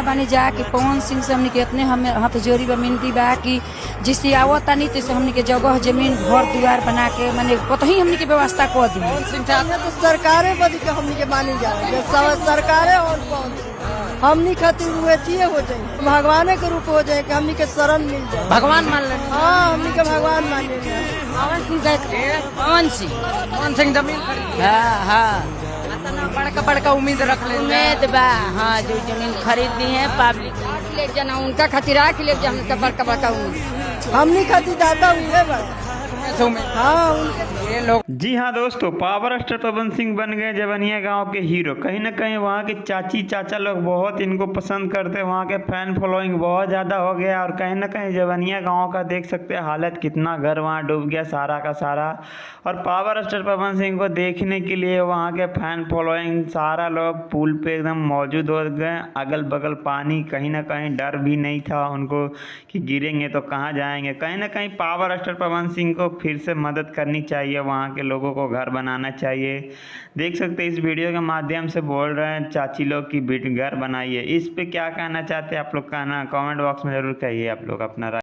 कहला बानी जा कि पवन सिंह से हमनी के इतने हमें हाथ जोड़ी बा मिनती बा कि जिससे आवतानी तैसे हमनी के जगह जमीन घर द्वार बना के माने कतही हमनी के व्यवस्था कर दी। तो सरकारें बदी के हमनी के मानी जा सरकारें और कौन हमनी खातिर हुए हो जाए भगवान के रूप हो जाए कि हमनी के शरण मिल जाए। भगवान मान ले। हाँ हमनी के भगवान मान ले। पवन सिंह जमीन हाँ बड़का उम्मीद रख ले। उम्मीद बा हाँ जो जमीन खरीद दी है पब्लिक ले जाना उनका खातिर आके ले जाना बड़का बड़का उम्मीद हमनी खातिर दादा हुए बा। हाँ जी हाँ दोस्तों, पावर स्टार पवन सिंह बन गए जवनिया गांव के हीरो। कहीं ना कहीं वहाँ के चाची चाचा लोग बहुत इनको पसंद करते हैं, वहाँ के फैन फॉलोइंग बहुत ज़्यादा हो गया। और कहीं ना कहीं जवनिया गांव का देख सकते हैं हालत, कितना घर वहाँ डूब गया सारा का सारा। और पावर स्टार पवन सिंह को देखने के लिए वहाँ के फैन फॉलोइंग सारा लोग पुल पे एकदम मौजूद हो गए। अगल बगल पानी, कहीं ना कहीं डर भी नहीं था उनको कि गिरेंगे तो कहाँ जाएंगे। कहीं ना कहीं पावर स्टार पवन सिंह को फिर से मदद करनी चाहिए, वहाँ के लोगों को घर बनाना चाहिए। देख सकते हैं इस वीडियो के माध्यम से बोल रहे हैं चाची लोग की घर बनाइए। इस पे क्या कहना चाहते हैं आप लोग, कहना कमेंट बॉक्स में ज़रूर कहिए आप लोग अपना राय।